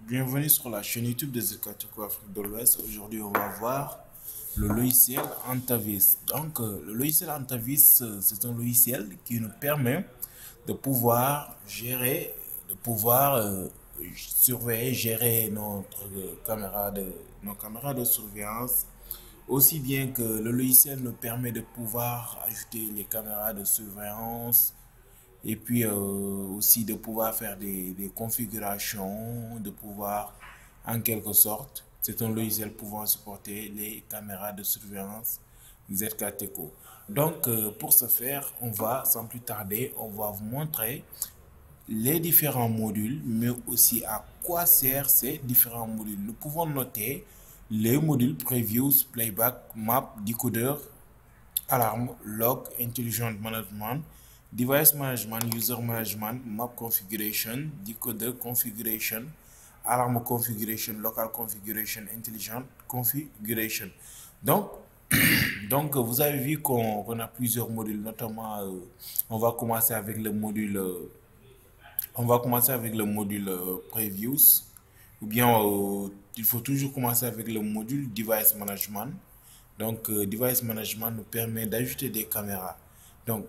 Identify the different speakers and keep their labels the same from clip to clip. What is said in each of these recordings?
Speaker 1: Bienvenue sur la chaîne YouTube de Zekatoko Afrique de l'Ouest. Aujourd'hui, on va voir le logiciel Antavis. Donc, le logiciel Antavis, c'est un logiciel qui nous permet de pouvoir gérer, de pouvoir surveiller, gérer nos caméras de surveillance. Aussi bien que le logiciel nous permet de pouvoir ajouter les caméras de surveillance et puis aussi de pouvoir faire des configurations, de pouvoir en quelque sorte, c'est un logiciel pouvant supporter les caméras de surveillance ZKTeco. Donc pour ce faire, on va sans plus tarder, on va vous montrer les différents modules, mais aussi à quoi servent ces différents modules. Nous pouvons noter les modules Previews, Playback, Map, Decoder, Alarm, Log, Intelligent Management, Device Management, User Management, Map Configuration, Decoder Configuration, Alarm Configuration, Local Configuration, Intelligent Configuration. Donc, vous avez vu qu'on a plusieurs modules, notamment on va commencer avec le module Previews, ou bien il faut toujours commencer avec le module Device Management. Donc, Device Management nous permet d'ajouter des caméras. Donc,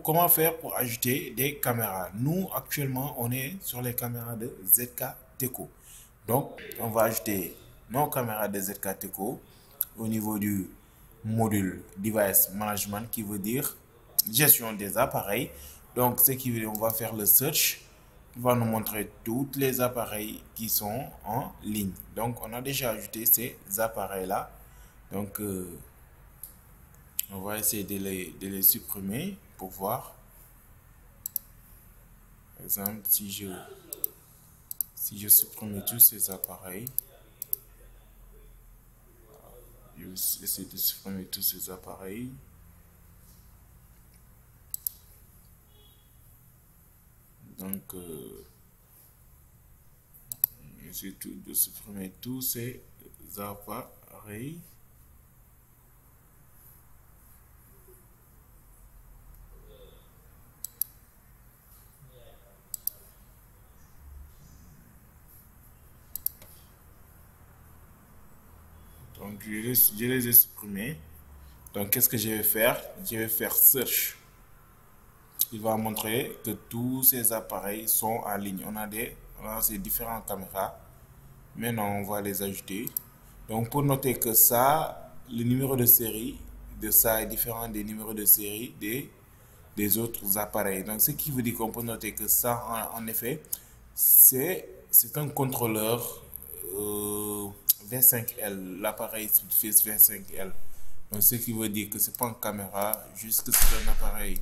Speaker 1: comment faire pour ajouter des caméras? Nous, actuellement, on est sur les caméras de ZKTeco. Donc, on va ajouter nos caméras de ZKTeco au niveau du module Device Management qui veut dire gestion des appareils. Donc, ce qui veut dire, on va faire le search qui va nous montrer tous les appareils qui sont en ligne. Donc, on a déjà ajouté ces appareils-là. Donc, on va essayer de les supprimer pour voir. Par exemple, si je supprime tous ces appareils, je vais essayer de supprimer tous ces appareils. Donc, j'essaie de supprimer tous ces appareils. Donc, je les ai supprimés. Donc, qu'est-ce que je vais faire? Je vais faire search. Il va montrer que tous ces appareils sont en ligne. On a ces différentes caméras. Maintenant, on va les ajouter. Donc, pour noter que ça, le numéro de série de ça est différent des numéros de série des autres appareils. Donc, ce qui veut dire qu'on peut noter que ça, en effet, c'est un contrôleur 25L, l'appareil Speedface 25L. Donc, ce qui veut dire que c'est pas une caméra, juste que c'est un appareil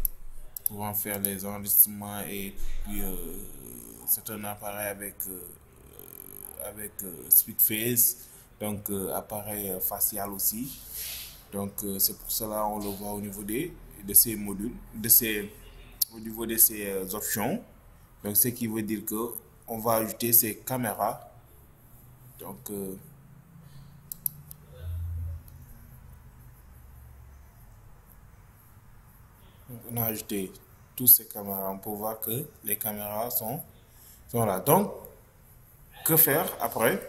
Speaker 1: pouvant faire les enregistrements et puis c'est un appareil avec Speedface, donc appareil facial aussi. Donc c'est pour cela on le voit au niveau de ces modules, au niveau de ces options. Donc ce qui veut dire que on va ajouter ces caméras. Donc on a ajouté toutes ces caméras. On peut voir que les caméras sont là. Donc que faire après?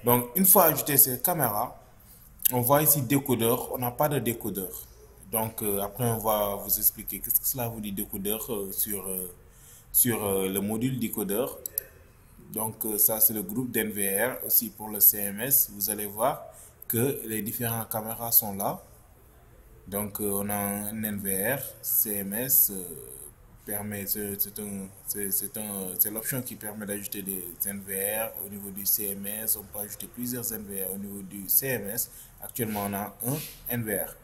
Speaker 1: Donc une fois ajouté ces caméras, on voit ici décodeur, on n'a pas de décodeur. Donc après on va vous expliquer qu'est-ce que cela vous dit décodeur sur le module décodeur. Donc ça c'est le groupe d'NVR aussi pour le CMS. Vous allez voir que les différentes caméras sont là. Donc on a un NVR, CMS permet, c'est l'option qui permet d'ajouter des NVR au niveau du CMS. On peut ajouter plusieurs NVR au niveau du CMS. Actuellement on a un NVR.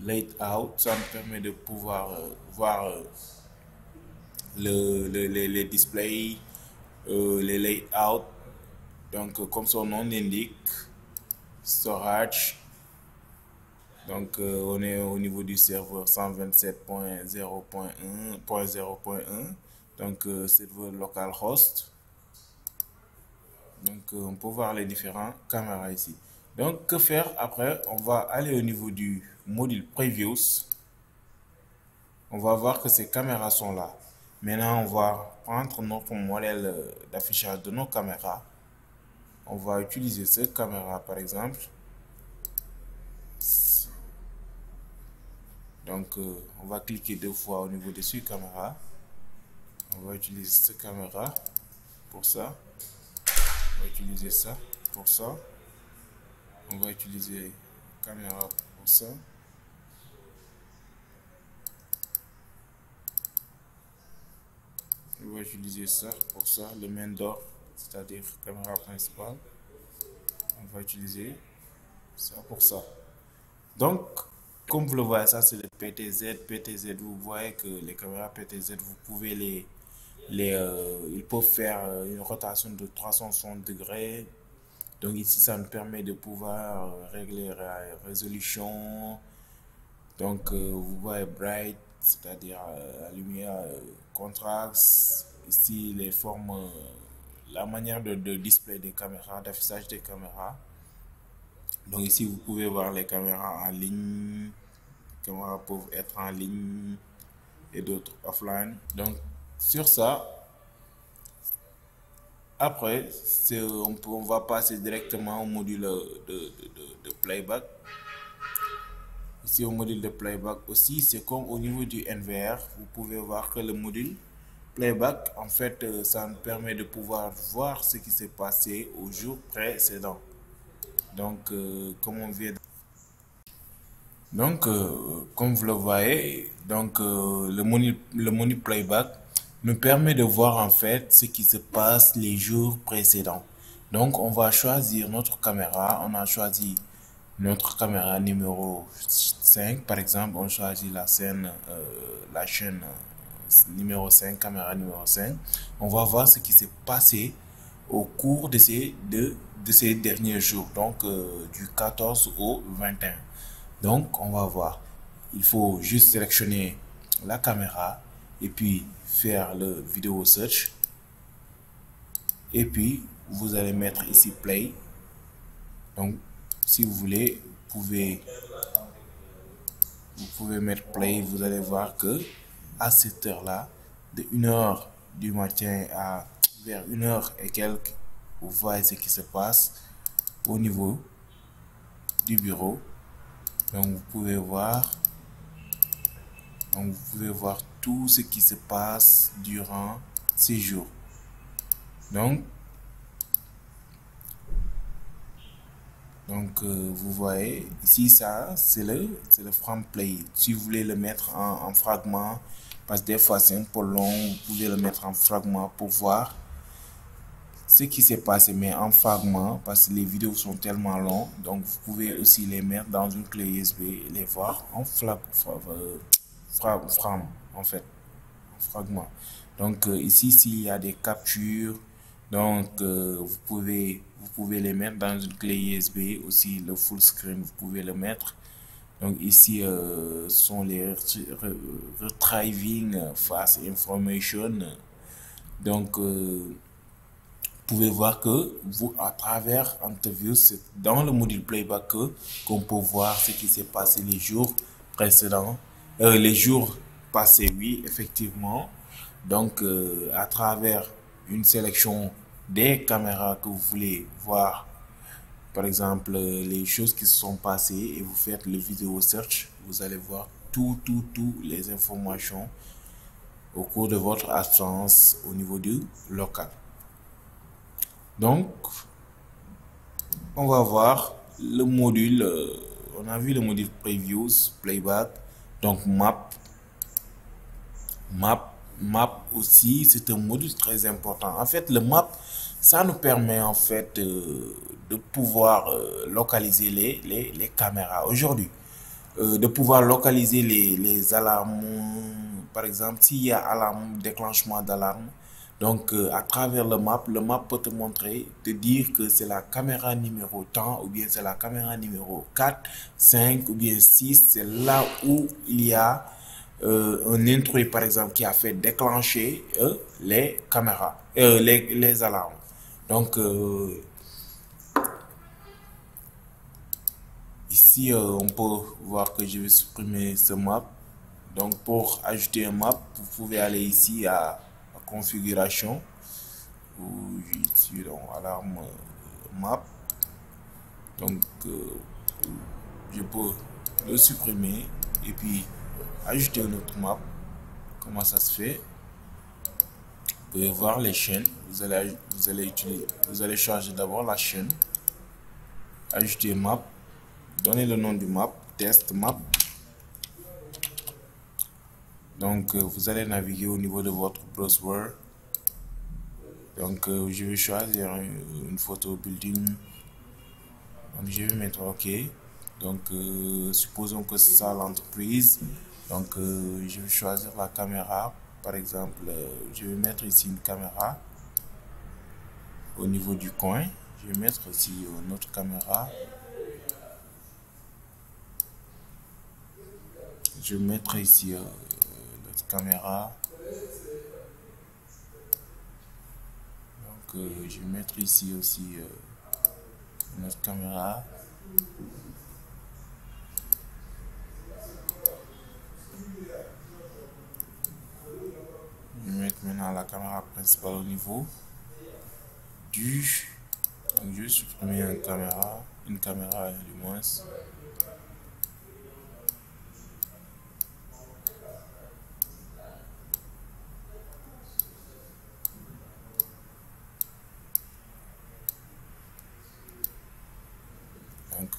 Speaker 1: Layout, ça nous permet de pouvoir voir les displays, les layouts. Donc comme son nom l'indique, storage. Donc on est au niveau du serveur 127.0.1.0.1. Donc serveur localhost. Donc on peut voir les différentes caméras ici. Donc que faire après? On va aller au niveau du module Previews. On va voir que ces caméras sont là. Maintenant, on va prendre notre modèle d'affichage de nos caméras. On va utiliser cette caméra par exemple. Donc, on va cliquer 2 fois au niveau de cette caméra. On va utiliser cette caméra pour ça. On va utiliser ça pour ça. On va utiliser caméra pour ça. On va utiliser ça pour ça, le main door, c'est-à-dire caméra principale. On va utiliser ça pour ça. Donc, comme vous le voyez, ça c'est le PTZ. PTZ, vous voyez que les caméras PTZ, vous pouvez ils peuvent faire une rotation de 360 degrés. Donc ici, ça nous permet de pouvoir régler la résolution. Donc, vous voyez bright, c'est-à-dire la lumière, contraste. Ici, les formes, la manière de display des caméras, d'affichage des caméras. Donc ici, vous pouvez voir les caméras en ligne. Les caméras peuvent être en ligne et d'autres offline. Donc, sur ça, après, on va passer directement au module de playback. Ici, au module de playback aussi, c'est comme au niveau du NVR. Vous pouvez voir que le module playback, en fait, ça nous permet de pouvoir voir ce qui s'est passé au jour précédent. Donc, comme vous le voyez, donc, le menu playback nous permet de voir en fait ce qui se passe les jours précédents. Donc, on va choisir notre caméra. On a choisi notre caméra numéro 5, par exemple. On choisit la chaîne numéro 5, caméra numéro 5. On va voir ce qui s'est passé au cours de ces derniers jours, donc du 14 au 21. Donc, on va voir. Il faut juste sélectionner la caméra et puis faire le vidéo search. Et puis, vous allez mettre ici play. Donc, si vous voulez, vous pouvez mettre play. Vous allez voir que à cette heure-là, de 1h du matin à vers 1h et quelques, vous voyez ce qui se passe au niveau du bureau. Donc, vous pouvez voir. Donc, vous pouvez voir tout ce qui se passe durant ces jours. Donc, vous voyez ici, ça, c'est le frame play. Si vous voulez le mettre en fragment, parce que des fois c'est un peu long, vous pouvez le mettre en fragment pour voir ce qui s'est passé, mais en fragment, parce que les vidéos sont tellement longues. Donc, vous pouvez aussi les mettre dans une clé USB et les voir en frame, en fait, en fragment. Donc, ici, s'il y a des captures, donc, vous pouvez les mettre dans une clé USB. Aussi, le full screen, vous pouvez le mettre. Donc, ici, sont les retrieving fast information. Donc, vous pouvez voir que à travers Interview, c'est dans le module playback qu'on peut voir ce qui s'est passé les jours précédents, les jours passés, oui, effectivement. Donc, à travers une sélection des caméras que vous voulez voir, par exemple, les choses qui se sont passées et vous faites le vidéo search, vous allez voir toutes les informations au cours de votre absence au niveau du local. Donc, on va voir le module, on a vu le module previews, playback, donc map aussi, c'est un module très important. En fait, le map, ça nous permet en fait de pouvoir localiser les caméras aujourd'hui. De pouvoir localiser les alarmes, par exemple, s'il y a alarme, déclenchement d'alarme. Donc, à travers le map peut te montrer, te dire que c'est la caméra numéro tant, ou bien c'est la caméra numéro 4, 5, ou bien 6. C'est là où il y a un intrus, par exemple, qui a fait déclencher les caméras, les alarmes. Donc, ici, on peut voir que je vais supprimer ce map. Donc pour ajouter un map, vous pouvez aller ici à configuration, ou ici donc alarme map. Donc je peux le supprimer et puis ajouter une autre map. Comment ça se fait? Vous pouvez voir les chaînes. Vous allez charger d'abord la chaîne, ajouter map, donner le nom du map, test map. Donc vous allez naviguer au niveau de votre browser. Donc je vais choisir une photo building. Donc je vais mettre OK. Donc supposons que c'est ça l'entreprise. Donc je vais choisir la caméra. Par exemple, je vais mettre ici une caméra au niveau du coin. Je vais mettre aussi une autre caméra. Je vais mettre ici l'autre caméra. Donc je vais mettre ici aussi une autre caméra. Je vais mettre maintenant la caméra principale au niveau du. Donc je vais supprimer une caméra du moins. Donc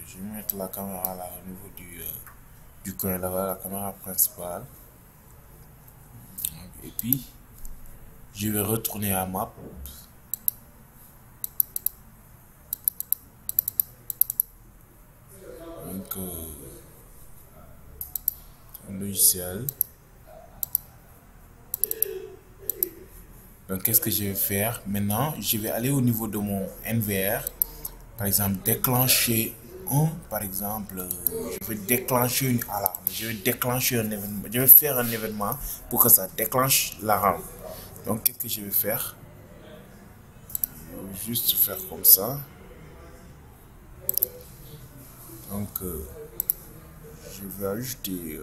Speaker 1: je vais mettre la caméra là au niveau du coin là-bas, la caméra principale. Et puis je vais retourner à map. Donc un logiciel. Donc qu'est-ce que je vais faire maintenant? Je vais aller au niveau de mon NVR. Par exemple, déclencher par exemple, je vais déclencher une alarme. Je vais déclencher un événement. Je vais faire un événement pour que ça déclenche l'alarme. Donc qu'est-ce que je vais faire? Je vais juste faire comme ça. Donc je vais ajouter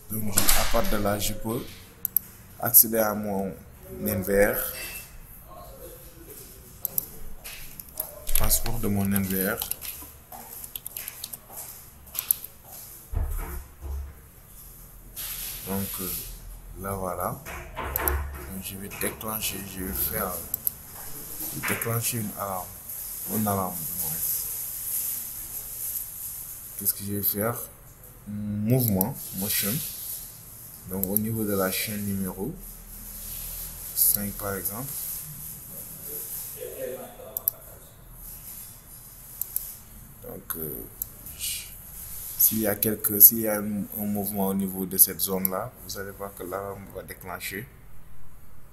Speaker 1: donc à partir de là je peux accéder à mon NVR, passeport de mon NVR. Donc là voilà. Donc, je vais déclencher, je vais faire déclencher une alarme du moins. Qu'est-ce que je vais faire? Mouvement, motion. Donc au niveau de la chaîne numéro 5 par exemple. Donc s'il y a un mouvement au niveau de cette zone là, vous allez voir que l'alarme va déclencher.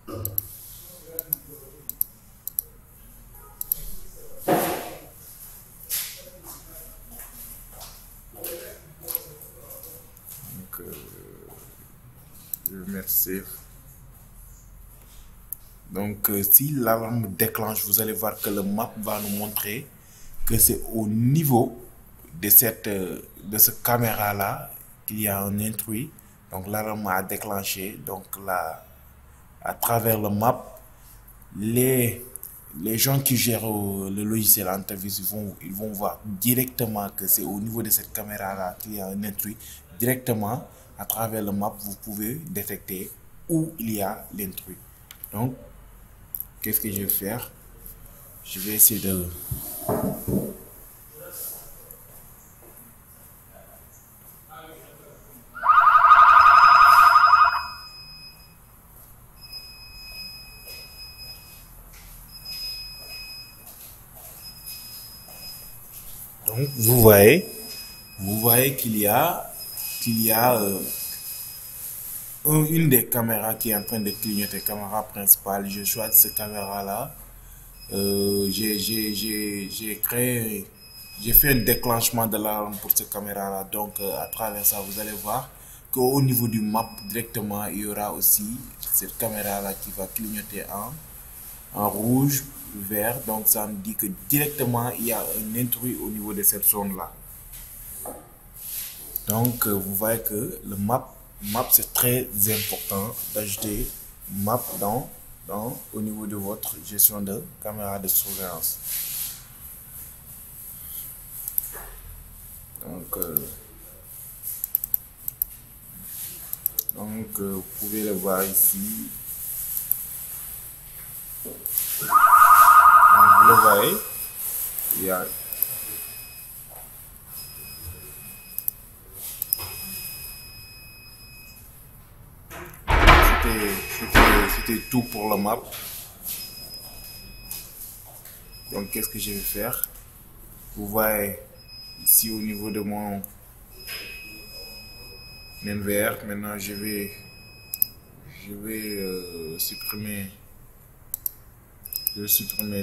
Speaker 1: Donc je vais mettre save. Donc si l'alarme déclenche, vous allez voir que le map va nous montrer que c'est au niveau de ce caméra là qu'il y a un intrus. Donc l'alarme a déclenché. Donc là, à travers le map, les gens qui gèrent le logiciel antivirus, ils vont voir directement que c'est au niveau de cette caméra là qu'il y a un intrus. Directement à travers le map, vous pouvez détecter où il y a l'intrus. Donc qu'est-ce que je vais faire? Je vais essayer de donc vous voyez qu'il y a une des caméras qui est en train de clignoter, caméra principale. Je choisis cette caméra là. J'ai fait un déclenchement de l'alarme pour cette caméra là. Donc à travers ça, vous allez voir qu'au niveau du map directement, il y aura aussi cette caméra là qui va clignoter en en rouge, vert. Donc ça me dit que directement il y a un intrus au niveau de cette zone-là. Donc vous voyez que le map c'est très important d'ajouter map au niveau de votre gestion de caméra de surveillance. Donc, vous pouvez le voir ici. Donc, vous le voyez, il y a c'était tout pour le map. Donc, qu'est-ce que je vais faire? Vous voyez ici au niveau de mon NVR. Maintenant, je vais supprimer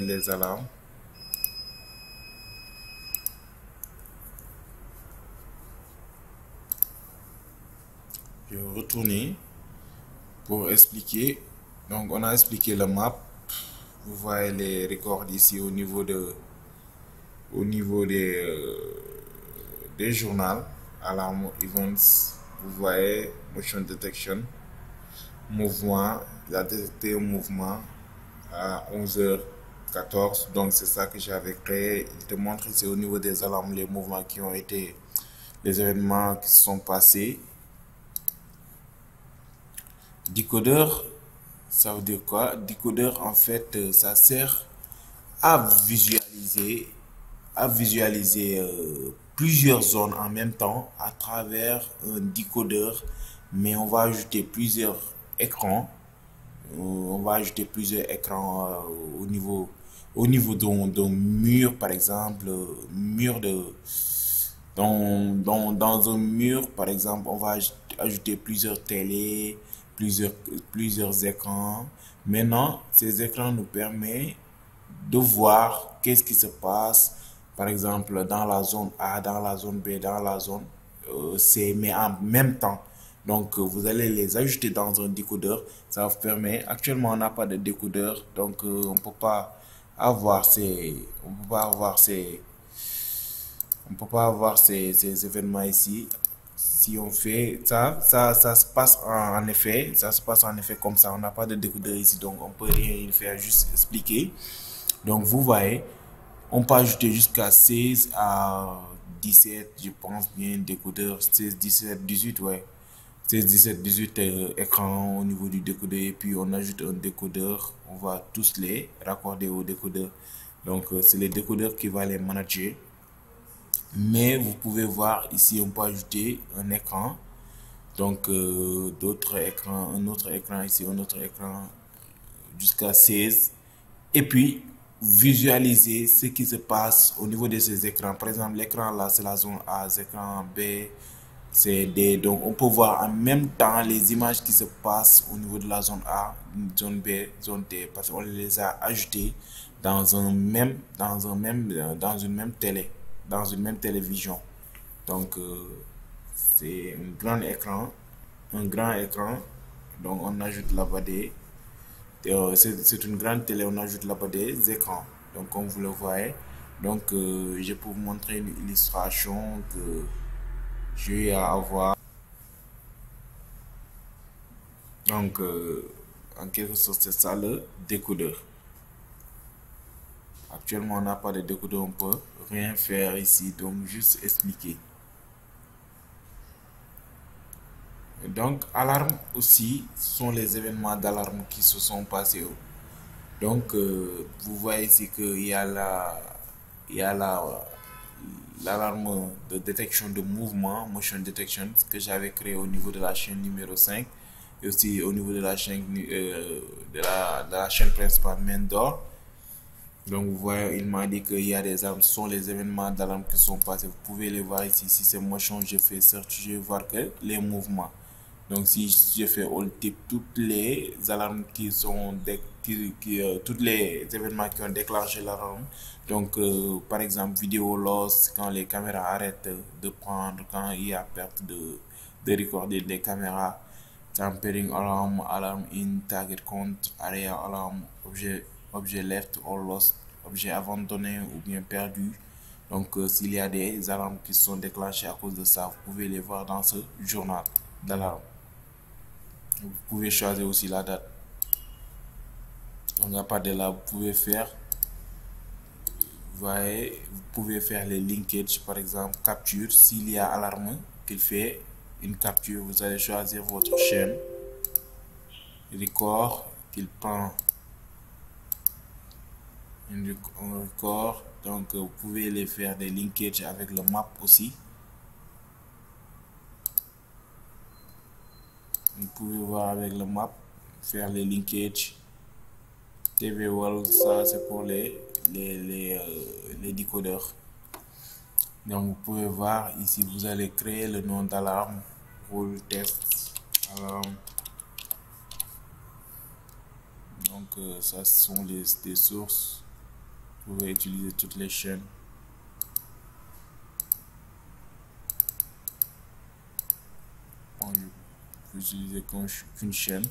Speaker 1: les alarmes. Je vais retourner pour expliquer. Donc, on a expliqué le map. Vous voyez les records ici au niveau des journaux, alarm events. Vous voyez motion detection, mouvement. Il a détecté un mouvement à 11h14. Donc, c'est ça que j'avais créé. Il te montre ici au niveau des alarmes les mouvements qui ont été, les événements qui se sont passés. Décodeur, ça veut dire quoi? Décodeur, en fait, ça sert à visualiser plusieurs zones en même temps à travers un décodeur, mais on va ajouter plusieurs écrans. On va ajouter plusieurs écrans au niveau d'un mur, par exemple, mur de dans un mur, par exemple, on va ajouter plusieurs télés, plusieurs écrans. Maintenant, ces écrans nous permettent de voir qu'est-ce qui se passe, par exemple, dans la zone A, dans la zone B, dans la zone C, mais en même temps. Donc, vous allez les ajouter dans un décodeur. Ça vous permet. Actuellement, on n'a pas de décodeur, donc on peut pas avoir ces événements ici. Si on fait ça, ça se passe en effet, ça se passe en effet comme ça. On n'a pas de décodeur ici, donc on peut rien faire, juste expliquer. Donc vous voyez, on peut ajouter jusqu'à 16 à 17, je pense bien, décodeur, 16, 17, 18, ouais. 16, 17, 18 écrans au niveau du décodeur, et puis on ajoute un décodeur, on va tous les raccorder au décodeur. Donc c'est le décodeur qui va les manager. Mais vous pouvez voir ici, on peut ajouter un écran. Donc d'autres écrans, un autre écran ici, un autre écran jusqu'à 16. Et puis visualiser ce qui se passe au niveau de ces écrans. Par exemple, l'écran là, c'est la zone A, l'écran B, c'est D. Donc on peut voir en même temps les images qui se passent au niveau de la zone A, zone B, zone D, parce qu'on les a ajoutées dans une même télé, dans une même télévision. Donc c'est un grand écran. Donc on ajoute là-bas c'est une grande télé, on ajoute là-bas des écrans. Donc comme vous le voyez, donc je peux vous montrer une illustration que j'ai à avoir. Donc en quelque sorte c'est ça le décodeur. Actuellement on n'a pas de décodeur, on peut rien faire ici, donc juste expliquer. Donc alarme aussi, ce sont les événements d'alarme qui se sont passés. Donc vous voyez ici qu'il y a l'alarme de détection de mouvement, motion detection, que j'avais créé au niveau de la chaîne numéro 5 et aussi au niveau de la chaîne de la chaîne principale Mendor. Donc vous voyez, il m'a dit qu'il y a des alarmes, ce sont les événements d'alarme qui sont passés. Vous pouvez les voir ici. Si c'est motion, je fais search, je vais voir que les mouvements. Donc si je fais all type, toutes les alarmes qui sont tous les événements qui ont déclenché l'alarme. Donc par exemple vidéo loss, quand les caméras arrêtent de prendre, quand il y a perte de recorder des caméras, tampering alarm, alarm in target count, area alarm, objet objet left or lost, objet abandonné ou bien perdu. Donc, s'il y a des alarmes qui sont déclenchées à cause de ça, vous pouvez les voir dans ce journal d'alarme. Vous pouvez choisir aussi la date. Donc, à partir de là, vous pouvez faire, vous pouvez faire les linkages, par exemple, capture. S'il y a alarme qu'il fait une capture, vous allez choisir votre chaîne, record, qu'il prend un record. Donc, vous pouvez les faire des linkages avec le map aussi. Vous pouvez voir avec le map, faire les linkages. TV World, ça c'est pour les décodeurs. Donc vous pouvez voir ici, vous allez créer le nom d'alarme, rôle test, alarme. Donc ça ce sont des sources. Vous pouvez utiliser toutes les chaînes. Bon, je peux utiliser qu'une chaîne.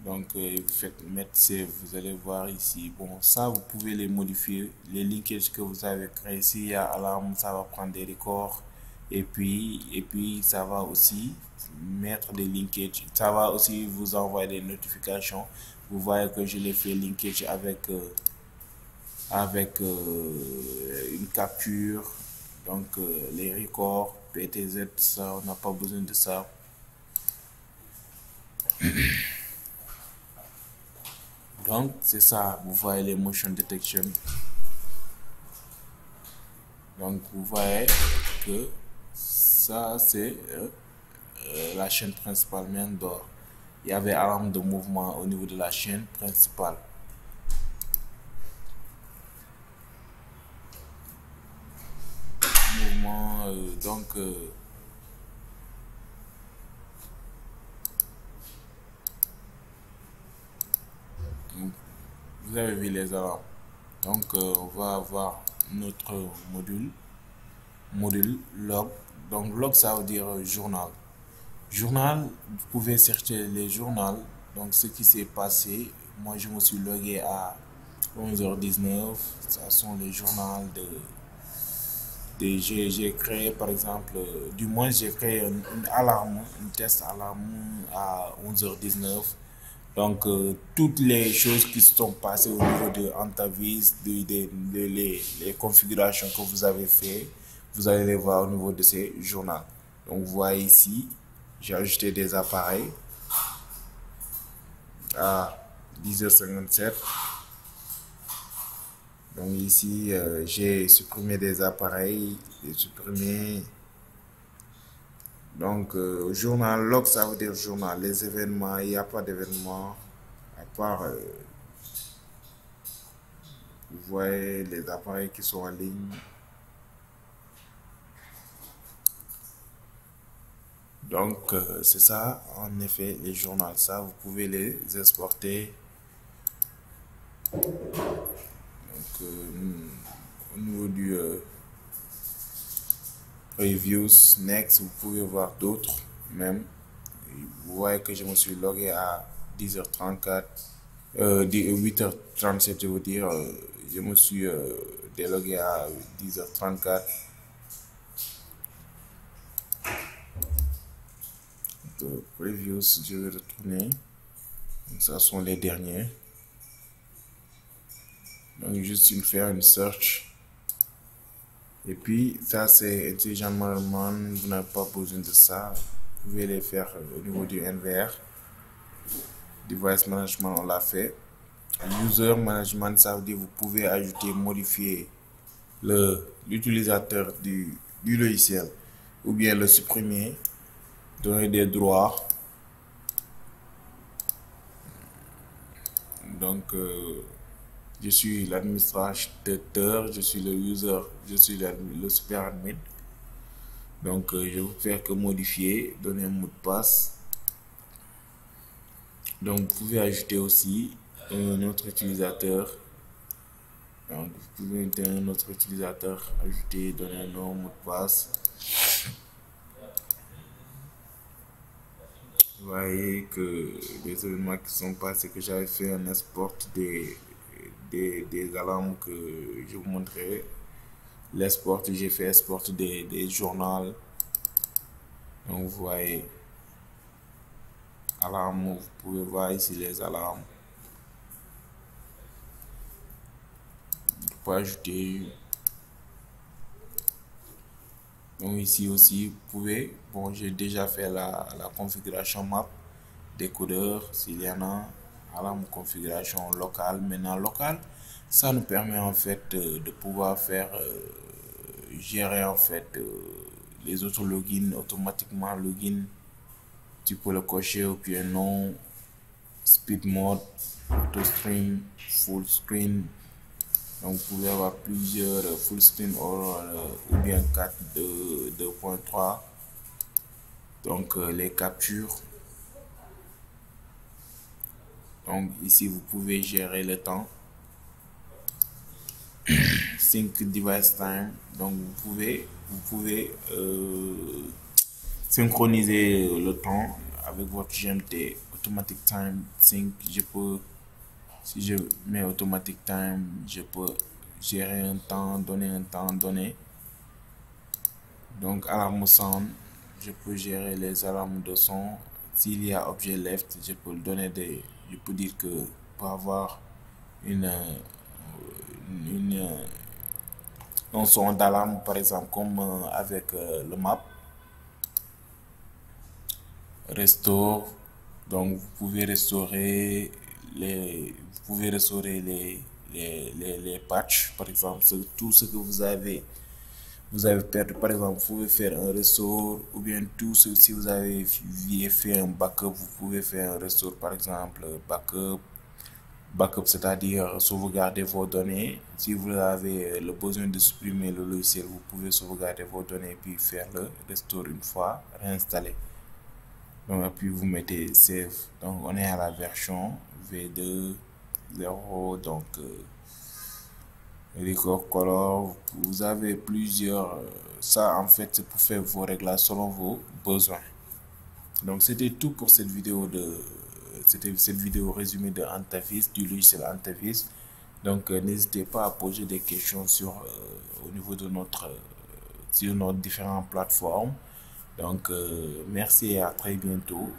Speaker 1: Donc vous faites mettre save, vous allez voir ici. Bon, ça vous pouvez les modifier, les linkages que vous avez créés. S'il y a alarme, ça va prendre des records et puis ça va aussi mettre des linkages. Ça va aussi vous envoyer des notifications. Vous voyez que je l'ai fait linkage avec une capture. Donc les records PTZ, ça on n'a pas besoin de ça. Donc c'est ça, vous voyez les motion detection. Donc vous voyez que ça c'est la chaîne principale même d'or. Il y avait alarme de mouvement au niveau de la chaîne principale. Mouvement vous avez vu les alarmes. Donc on va avoir notre module log. Donc log ça veut dire journal. Journal, vous pouvez chercher les journaux. Donc ce qui s'est passé, moi je me suis logué à 11h19. Ça sont les journaux j'ai créé par exemple, du moins j'ai créé une alarme, une test alarme à 11h19. Donc toutes les choses qui se sont passées au niveau de Antavis, les configurations que vous avez fait, vous allez les voir au niveau de ces journaux. Donc vous voyez ici, j'ai ajouté des appareils à 10h57. Donc ici, j'ai supprimé des appareils, j'ai supprimé. Donc journal log, ça veut dire journal. Les événements, il n'y a pas d'événements à part. Vous voyez les appareils qui sont en ligne. Donc c'est ça, en effet, les journaux. Ça, vous pouvez les exporter. Donc au niveau du Reviews, Next, vous pouvez voir d'autres même. Vous voyez que je me suis logué à 10h34, 8h37 je veux dire, je me suis délogué à 10h34. Donc, Reviews, je vais retourner. Donc, ça sont les derniers. Donc juste faire une search. Et puis ça c'est intelligent management, vous n'avez pas besoin de ça. Vous pouvez les faire au niveau du NVR. Device management, on l'a fait. User management, ça veut dire vous pouvez ajouter, modifier l'utilisateur du logiciel ou bien le supprimer, donner des droits. Donc je suis l'administrateur, je suis le user, je suis le super admin. Donc je vais faire que modifier, donner un mot de passe. Donc vous pouvez ajouter aussi un autre utilisateur. Donc vous pouvez intégrer un autre utilisateur, ajouter, donner un nom, mot de passe. Vous voyez que les événements qui sont passés, que j'avais fait un export des alarmes que je vous montrerai. L'export, j'ai fait export des journaux. Donc vous voyez, alarme, vous pouvez voir ici les alarmes. Je peux ajouter. Donc ici aussi, vous pouvez, bon, j'ai déjà fait la configuration map, décodeur, s'il y en a, alarme configuration locale. Maintenant, locale, ça nous permet en fait de pouvoir faire, gérer en fait les autres logins automatiquement. Login, tu peux le cocher ou bien non, speed mode, auto stream, full screen. Donc vous pouvez avoir plusieurs full screen ou bien 4 de 2.3. Donc les captures. Donc ici vous pouvez gérer le temps. Sync device time. Donc vous pouvez synchroniser le temps avec votre GMT. Automatic time sync. Si je mets automatic time, je peux gérer un temps donné. Donc alarme sound, je peux gérer les alarmes de son. S'il y a objet left, je peux je peux dire que pour avoir un son d'alarme par exemple comme avec le map restore. Donc vous pouvez restaurer les patchs par exemple, tout ce que vous avez perdu. Par exemple, vous pouvez faire un restore ou bien tout ce, si vous avez fait un backup, vous pouvez faire un restore par exemple, backup c'est-à-dire sauvegarder vos données. Si vous avez le besoin de supprimer le logiciel, vous pouvez sauvegarder vos données puis faire le restore une fois, réinstaller. Donc puis vous mettez save. Donc on est à la version V2.0. donc record color, vous avez plusieurs, ça en fait c'est pour faire vos réglages selon vos besoins. Donc c'était tout pour cette vidéo résumée de Antavis, du logiciel Antavis. Donc n'hésitez pas à poser des questions au niveau de sur nos différentes plateformes. Donc merci et à très bientôt.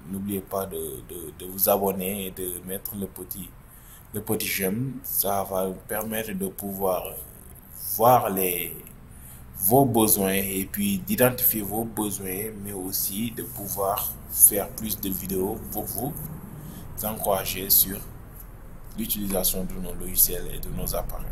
Speaker 1: N'oubliez pas de vous abonner et de mettre le petit j'aime. Ça va permettre de pouvoir voir vos besoins et puis d'identifier vos besoins, mais aussi de pouvoir faire plus de vidéos pour vous encourager sur l'utilisation de nos logiciels et de nos appareils.